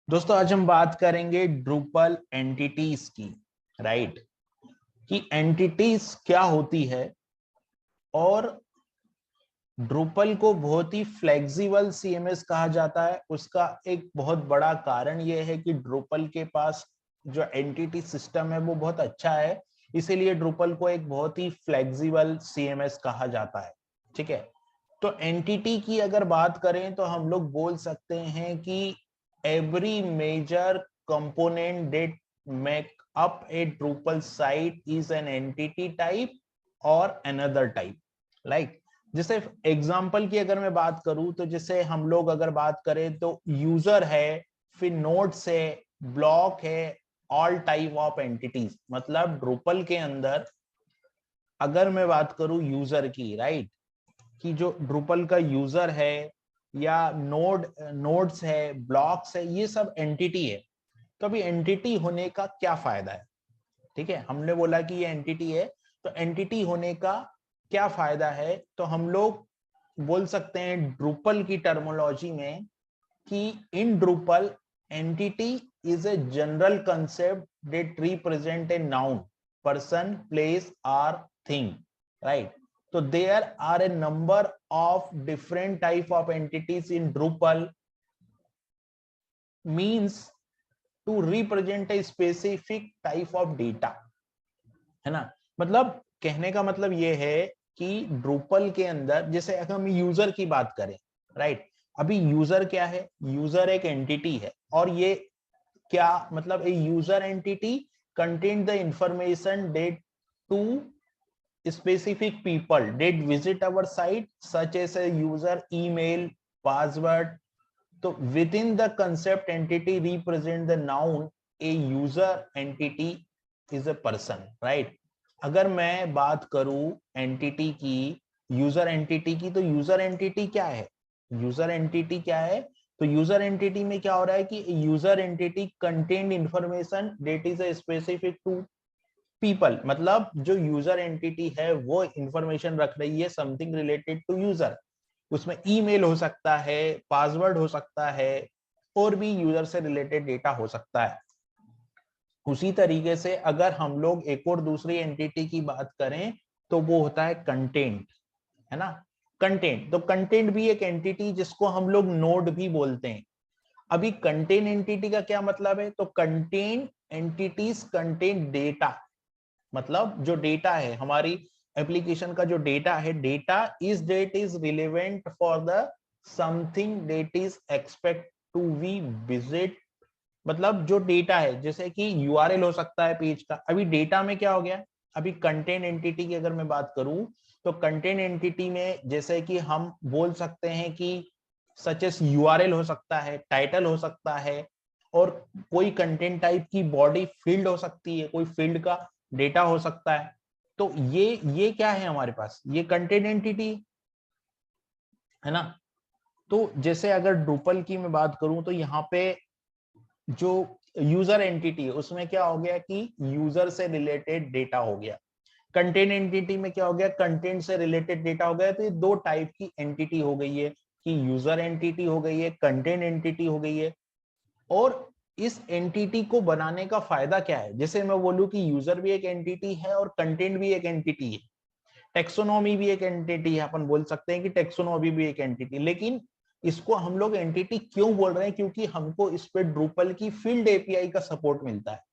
दोस्तों आज हम बात करेंगे ड्रूपल एंटिटीज की, राइट? कि एंटिटीज क्या होती है और ड्रूपल को बहुत ही फ्लेक्सिबल सीएमएस कहा जाता है। उसका एक बहुत बड़ा कारण यह है कि ड्रूपल के पास जो एंटिटी सिस्टम है वो बहुत अच्छा है, इसीलिए ड्रूपल को एक बहुत ही फ्लेक्सिबल सीएमएस कहा जाता है। ठीक है, तो एंटिटी की अगर बात करें तो हम लोग बोल सकते हैं कि every major component that make up a Drupal site is an entity type or another type. Like जैसे एग्जाम्पल की अगर मैं बात करूं तो जैसे हम लोग अगर बात करें तो यूजर है, फिर नोड्स है, ब्लॉक है, ऑल टाइप ऑफ एंटिटीज। मतलब ड्रूपल के अंदर अगर मैं बात करूं यूजर की, राइट, कि जो ड्रूपल का यूजर है या नोड्स है, ब्लॉक्स है, ये सब एंटिटी है। तो अभी एंटिटी होने का क्या फायदा है? ठीक है, हमने बोला कि ये एंटिटी है, तो एंटिटी होने का क्या फायदा है? तो हम लोग बोल सकते हैं ड्रूपल की टर्मोलॉजी में कि in Drupal entity is a general concept that represent a noun, person, place और thing, right? So there are a number of different type of entities in Drupal means to represent a specific type of data, है ना? मतलब कहने का मतलब ये है कि Drupal के अंदर जैसे अगर हम यूजर की बात करें, राइट, अभी यूजर क्या है? यूजर एक एंटिटी है और ये क्या मतलब a user entity contain the information that to specific people did visit our site such as a user email, password. So within the concept entity represent the noun, a user entity is a person, right? अगर मैं बात करूं entity की, user entity की, तो user entity क्या है? User entity क्या है? तो यूजर एंटिटी में क्या हो रहा है कि user entity contained information that is a specific to people. मतलब जो यूजर एंटिटी है वो इंफॉर्मेशन रख रही है समथिंग रिलेटेड टू यूजर। उसमें ईमेल हो सकता है, पासवर्ड हो सकता है, और भी यूजर से रिलेटेड डेटा हो सकता है। उसी तरीके से अगर हम लोग एक और दूसरी एंटिटी की बात करें तो वो होता है कंटेंट, है ना? कंटेंट, तो कंटेंट भी एक एंटिटी जिसको हम लोग नोड भी बोलते हैं। अभी कंटेंट एंटिटी का क्या मतलब है? तो कंटेंट एंटिटीज कंटेंट डेटा, मतलब जो डेटा है हमारी एप्लीकेशन का, जो डेटा है, data is that is relevant for the something that is expect to we visit. मतलब जो डेटा है, जैसे कि यूआरएल हो सकता है पेज का। अभी डेटा में क्या हो गया? अभी कंटेंट एंटिटी की अगर मैं बात करूं तो कंटेंट एंटिटी में जैसे कि हम बोल सकते हैं कि सच एस यूआरएल हो सकता है, टाइटल हो सकता है, और कोई कंटेंट टाइप की बॉडी फील्ड हो सकती है, कोई फील्ड का डेटा हो सकता है। तो ये क्या है हमारे पास? ये कंटेंट एंटिटी है ना? तो जैसे अगर ड्रूपल की मैं बात करूं तो यहाँ पे जो यूजर एंटिटी है उसमें क्या हो गया कि यूजर से रिलेटेड डेटा हो गया। कंटेंट एंटिटी में क्या हो गया? कंटेंट से रिलेटेड डेटा हो गया। तो ये दो टाइप की एंटिटी हो गई है कि यूजर एंटिटी हो गई है, कंटेंट एंटिटी हो गई है। और इस एंटिटी को बनाने का फायदा क्या है? जैसे मैं बोलूं कि यूजर भी एक एंटिटी है और कंटेंट भी एक एंटिटी है, टेक्सोनॉमी भी एक एंटिटी है, अपन बोल सकते हैं कि टेक्सोनॉमी भी एक एंटिटी। लेकिन इसको हम लोग एंटिटी क्यों बोल रहे हैं? क्योंकि हमको इस पे ड्रूपल की फील्ड एपीआई का सपोर्ट मिलता है।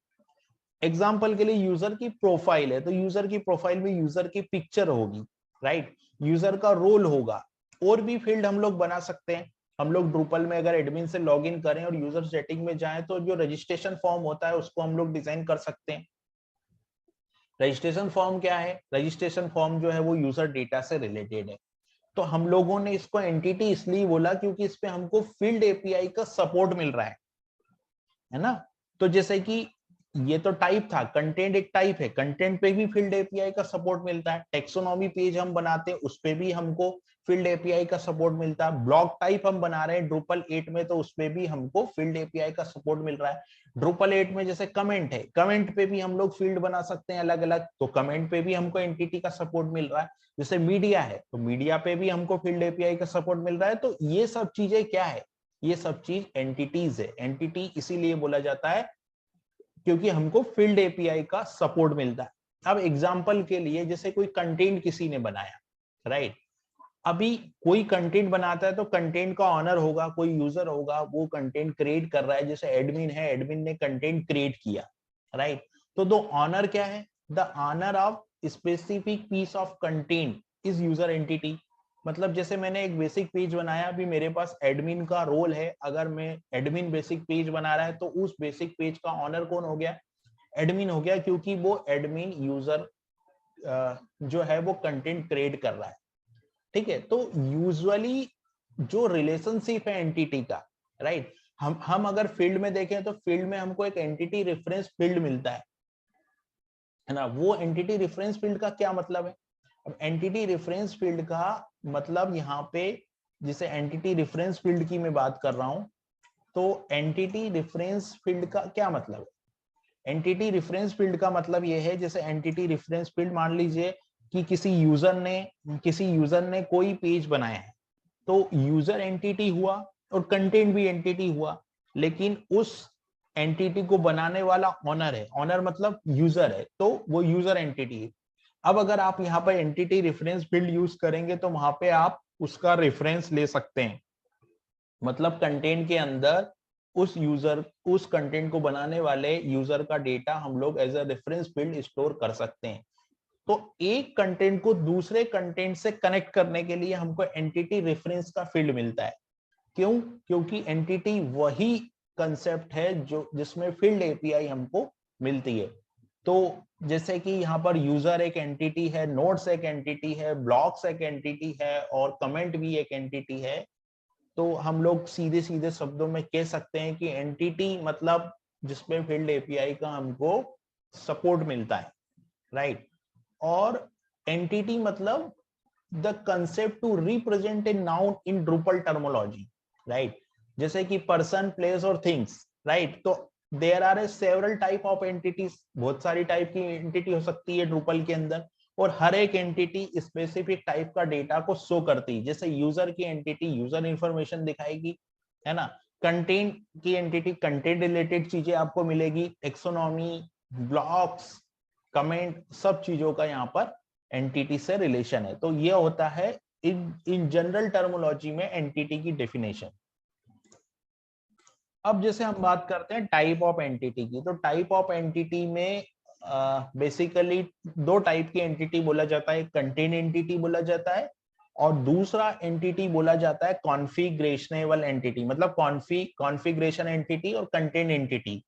एग्जाम्पल के लिए यूजर की प्रोफाइल है, तो यूजर की प्रोफाइल में यूजर की पिक्चर होगी, राइट, यूजर का रोल होगा, और भी फील्ड हम लोग बना सकते हैं। हम लोग ड्रूपल में अगर एडमिन से लॉगिन करें और यूजर सेटिंग में जाएं तो जो रजिस्ट्रेशन फॉर्म होता है उसको हम लोग डिजाइन कर सकते हैं। रजिस्ट्रेशन फॉर्म क्या है? रजिस्ट्रेशन फॉर्म जो है वो यूजर डेटा से रिलेटेड है। तो हम लोगों ने इसको एंटिटी इसलिए बोला क्योंकि इस पे हमको फील्ड एपीआई का सपोर्ट मिल रहा है ना? तो जैसे कि ये तो टाइप था, कंटेंट एक टाइप है, कंटेंट पे भी फील्ड एपीआई का सपोर्ट मिलता है। टेक्सोनॉमी पेज हम बनाते हैं उस पे भी हमको फील्ड एपीआई का सपोर्ट मिलता है। ब्लॉक टाइप हम बना रहे हैं ड्रूपल 8 में, तो उस पे भी हमको फील्ड एपीआई का सपोर्ट मिल रहा है। ड्रूपल 8 में जैसे कमेंट है, कमेंट पे भी हम लोग फील्ड बना सकते हैं अलग अलग, तो कमेंट पे भी हमको एंटिटी का सपोर्ट मिल रहा है। जैसे मीडिया है तो मीडिया पे भी हमको फील्ड एपीआई का सपोर्ट मिल रहा है। तो ये सब चीजें क्या है? ये सब चीज एंटिटीज है। एंटिटी इसीलिए बोला जाता है क्योंकि हमको फील्ड एपीआई का सपोर्ट मिलता है। अब एग्जांपल के लिए जैसे कोई कंटेंट किसी ने बनाया, राइट, अभी कोई कंटेंट बनाता है तो कंटेंट का ऑनर होगा, कोई यूजर होगा, वो कंटेंट क्रिएट कर रहा है, जैसे एडमिन है, एडमिन ने कंटेंट क्रिएट किया, राइट। तो दो ऑनर क्या है, the owner of specific piece of content is user entity. मतलब जैसे मैंने एक बेसिक पेज बनाया, अभी मेरे पास एडमिन का रोल है, अगर मैं एडमिन बेसिक पेज बना रहा है तो उस बेसिक पेज का ऑनर कौन हो गया, एडमिन हो गया, क्योंकि वो एडमिन यूजर जो है वो कंटेंट क्रिएट कर रहा है, ठीक है। तो यूजुअली जो रिलेशनशिप है एंटिटी का, राइट, हम अगर फील्ड में देखें तो फील्ड में हमको एक एंटिटी रेफरेंस फील्ड मिलता है ना। वो एंटिटी रेफरेंस फील्ड का क्या मतलब है, अब एंटिटी रेफरेंस फील्ड का मतलब यहाँ पे जैसे एंटिटी रेफरेंस फील्ड की मैं बात कर रहा हूं, तो एंटिटी रेफरेंस फील्ड का क्या मतलब है, एंटिटी रेफरेंस फील्ड का मतलब ये है, जैसे एंटिटी रेफरेंस फील्ड मान लीजिए कि किसी यूजर ने कोई पेज बनाया है, तो यूजर एंटिटी हुआ और कंटेंट भी एंटिटी हुआ, लेकिन उस एंटिटी को बनाने वाला ऑनर है, ऑनर मतलब यूजर है, तो वो यूजर एंटिटी है। अब अगर आप यहाँ पर एंटिटी रेफरेंस फील्ड यूज करेंगे तो वहां पे आप उसका रेफरेंस ले सकते हैं, मतलब कंटेंट के अंदर उस कंटेंट को बनाने वाले यूजर का डेटा हम लोग as a reference field store कर सकते हैं। तो एक कंटेंट को दूसरे कंटेंट से कनेक्ट करने के लिए हमको एंटिटी रेफरेंस का फील्ड मिलता है। क्यों, क्योंकि एंटिटी वही कंसेप्ट है जो जिसमें फील्ड एपीआई हमको मिलती है। तो जैसे कि यहाँ पर यूजर एक एंटिटी है, नोट्स एक एंटिटी है, ब्लॉक्स एक एंटिटी है और कमेंट भी एक एंटिटी है। तो हम लोग सीधे सीधे शब्दों में कह सकते हैं कि एंटिटी मतलब जिसमें फील्ड एपीआई का हमको सपोर्ट मिलता है, राइट। और एंटिटी मतलब the concept to represent a noun in Drupal terminology, right. जैसे कि पर्सन, प्लेस और थिंग्स, राइट। तो there are a several type of entities, बहुत सारी टाइप की एंटिटी हो सकती है ड्रूपल के अंदर, और हर एक एंटिटी स्पेसिफिक टाइप का डेटा को शो करती है। जैसे यूजर की एंटिटी यूजर इंफॉर्मेशन दिखाएगी, है ना। कंटेंट की एंटिटी कंटेंट रिलेटेड चीजें आपको मिलेगी, टेक्सोनॉमी, ब्लॉक्स, कमेंट, सब चीजों का यहाँ पर एंटिटी से रिलेशन है। तो ये होता है इन जनरल टर्मोलॉजी में एंटिटी की डेफिनेशन। अब जैसे हम बात करते हैं टाइप ऑफ एंटिटी की, तो टाइप ऑफ एंटिटी में बेसिकली दो टाइप की एंटिटी बोला जाता है, कंटेंट एंटिटी बोला जाता है और दूसरा एंटिटी बोला जाता है कॉन्फ़िगरेशनेबल एंटिटी। मतलब कॉन्फ़िगरेशन एंटिटी और कंटेंट एंटिटी,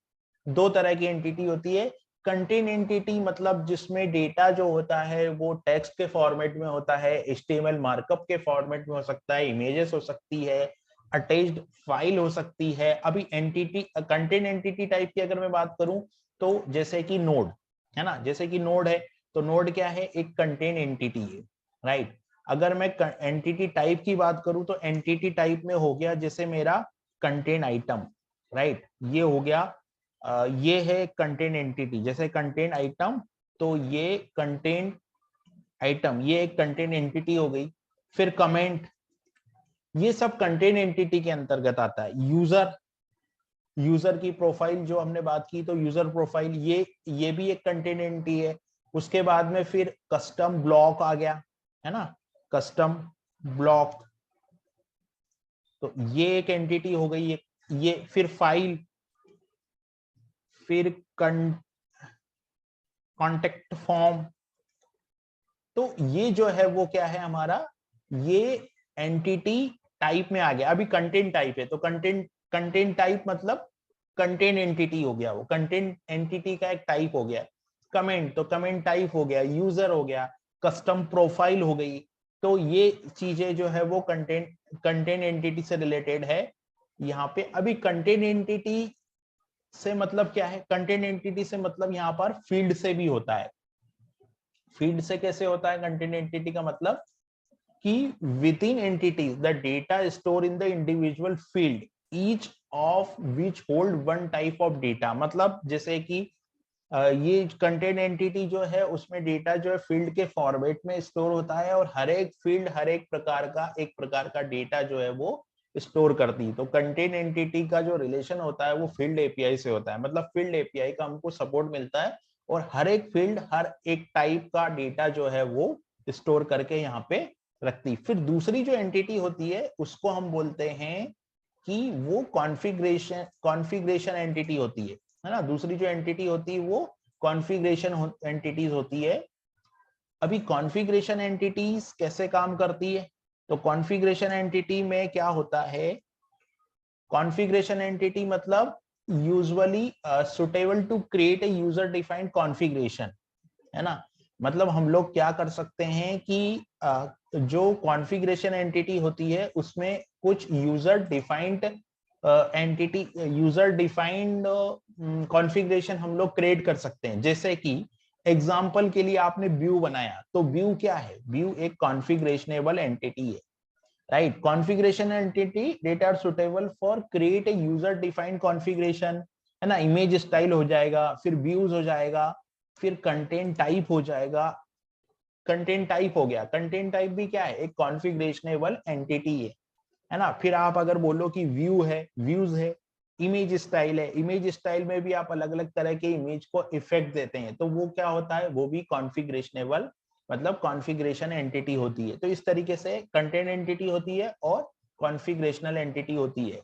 दो तरह की एंटिटी होती है। कंटेंट एंटिटी मतलब जिसमें डेटा जो होता है वो टेक्स्ट के फॉर्मेट में होता है, एचटीएमएल मार्कअप के फॉर्मेट में हो सकता है, इमेजेस हो सकती है, अटैच्ड फाइल हो सकती है। अभी एंटिटी कंटेंट एंटिटी टाइप की अगर मैं बात करूं तो जैसे कि नोड है ना, जैसे कि नोड है, तो नोड क्या है, एक कंटेंट एंटिटी है, राइट। अगर मैं एंटिटी टाइप की बात करूं तो एंटिटी टाइप में हो गया जैसे मेरा कंटेंट आइटम, राइट, ये हो गया, ये है कंटेंट एंटिटी, जैसे कंटेंट आइटम, तो ये कंटेंट आइटम ये एक कंटेंट एंटिटी हो गई। फिर कमेंट, ये सब कंटेंट एंटिटी के अंतर्गत आता है। यूजर की प्रोफाइल जो हमने बात की, तो यूजर प्रोफाइल ये भी एक कंटेंट एंटिटी है। उसके बाद में फिर कस्टम ब्लॉक आ गया, है ना, कस्टम ब्लॉक, तो ये एक एंटिटी हो गई। ये फिर फाइल, फिर कॉन्टेक्ट फॉर्म, तो ये जो है वो क्या है हमारा, ये एंटिटी टाइप में आ गया। अभी कंटेंट टाइप है तो कंटेंट टाइप मतलब कंटेंट एंटिटी हो गया, वो कंटेंट एंटिटी का एक टाइप हो गया। कमेंट, तो कमेंट टाइप हो गया, यूजर हो गया, कस्टम प्रोफाइल हो गई। तो ये चीजें जो है वो कंटेंट एंटिटी से रिलेटेड है यहाँ पे। अभी कंटेंट एंटिटी से मतलब क्या है, कंटेंट एंटिटी से मतलब यहाँ पर फील्ड से भी होता है। फील्ड से कैसे होता है कंटेंट एंटिटी का मतलब कि with in entities the data store in the individual field each of which hold one type of data. मतलब जैसे कि ये कंटेंट एंटिटी जो है उसमें डेटा जो है फील्ड के फॉर्मेट में स्टोर होता है और हर एक फील्ड हर एक प्रकार का डेटा जो है वो स्टोर करती। तो कंटेंट एंटिटी का जो रिलेशन होता है वो फील्ड एपीआई से होता है, मतलब फील्ड एपीआई का हमको सपोर्ट मिलता है और हर एक फील्ड हर एक टाइप का डेटा जो है वो स्टोर करके यहाँ पे रखती। फिर दूसरी जो एंटिटी होती है उसको हम बोलते हैं कि वो कॉन्फ़िगरेशन एंटिटी होती है ना। दूसरी जो एंटिटी होती है वो कॉन्फ़िगरेशन एंटिटीज होती है। अभी कॉन्फ़िगरेशन एंटिटीज कैसे काम करती है, तो कॉन्फ़िगरेशन एंटिटी में क्या होता है, कॉन्फ़िगरेशन एंटिटी मतलब usually suitable to create a user defined configuration, है ना। मतलब हम लोग क्या कर सकते हैं कि जो कॉन्फ़िगरेशन एंटिटी होती है उसमें कुछ user defined entity, user defined configuration हम लोग क्रिएट कर सकते हैं। जैसे कि एग्जांपल के लिए आपने व्यू बनाया, तो व्यू क्या है, व्यू एक कॉन्फ़िगरेशनेबल एंटिटी है, right. Configuration entity data are suitable for create a user defined configuration, है ना। इमेज स्टाइल हो जाएगा, फिर व्यूज हो जाएगा, फिर कंटेंट टाइप हो जाएगा। कंटेंट टाइप हो गया, कंटेंट टाइप भी क्या है, एक कॉन्फ़िगरेशनेबल एंटिटी है ना। फिर आप अगर बोलो कि व्यू है, व्यूज है, इमेज स्टाइल है, इमेज स्टाइल में भी आप अलग अलग तरह के इमेज को इफेक्ट देते हैं, तो वो क्या होता है, वो भी कॉन्फ़िगरेशनेबल मतलब कॉन्फ़िगरेशन एंटिटी होती है। तो इस तरीके से कंटेंट एंटिटी होती है और कॉन्फ़िगरेशनल एंटिटी होती है,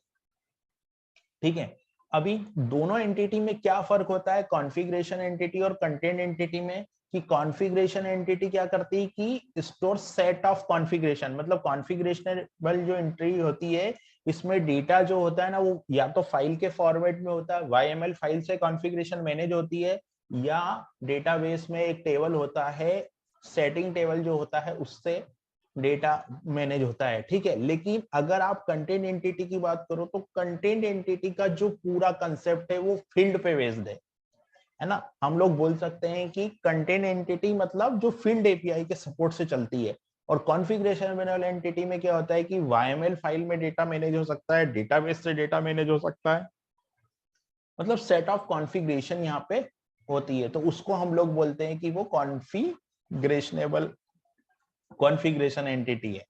ठीक है। अभी दोनों एंटिटी में क्या फर्क होता है, कॉन्फ़िगरेशन एंटिटी और कंटेंट एंटिटी में, कि कॉन्फ़िगरेशन एंटिटी क्या करती है कि स्टोर सेट ऑफ कॉन्फ़िगरेशन, मतलब कॉन्फ़िगरेशनल जो एंट्री होती है इसमें डेटा जो होता है ना वो या तो फाइल के फॉर्मेट में होता है, YML फाइल से कॉन्फ़िगरेशन मैनेज होती है, या डेटाबेस में एक टेबल होता है, सेटिंग टेबल जो होता है उससे डेटा मैनेज होता है, ठीक है। लेकिन अगर आप कंटेंट एंटिटी की बात करो तो कंटेंट एंटिटी का जो पूरा कंसेप्ट है वो फील्ड पे बेस्ड है ना। हम लोग बोल सकते हैं कि कंटेंट एंटिटी मतलब जो फील्ड एपीआई के सपोर्ट से चलती है, और कॉन्फ़िगरेशनल एंटिटी में क्या होता है कि YML फाइल में डेटा मैनेज हो सकता है, डेटाबेस से डेटा मैनेज हो सकता है, मतलब सेट ऑफ कॉन्फ़िगरेशन यहाँ पे होती है, तो उसको हम लोग बोलते हैं कि वो कॉन्फ़िगरेशन एंटिटी है,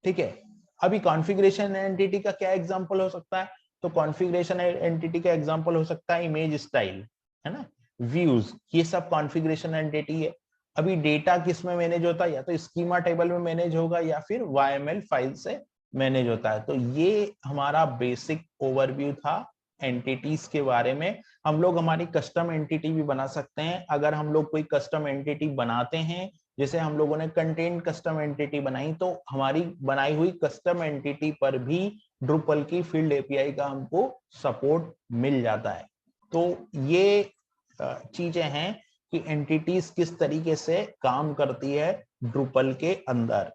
ठीक है। अभी कॉन्फ़िगरेशन एंटिटी का क्या एग्जांपल हो सकता है, तो कॉन्फ़िगरेशन एंटिटी का एग्जांपल हो सकता है इमेज स्टाइल, है ना, व्यूज, ये सब कॉन्फ़िगरेशन एंटिटी है। अभी डेटा किस में मैनेज होता है, या तो स्कीमा टेबल में मैनेज होगा या फिर YML फाइल से मैनेज होता है। तो ये हमारा बेसिक ओवरव्यू था एंटिटीज के बारे में। हम लोग हमारी कस्टम एंटिटी भी बना सकते हैं, अगर हम लोग कोई कस्टम एंटिटी बनाते हैं, जैसे हम लोगों ने कंटेंट कस्टम एंटिटी बनाई, तो हमारी बनाई हुई कस्टम एंटिटी पर भी ड्रूपल की फील्ड एपीआई का हमको सपोर्ट मिल जाता है। तो ये चीजें हैं कि एंटिटीज किस तरीके से काम करती है ड्रूपल के अंदर।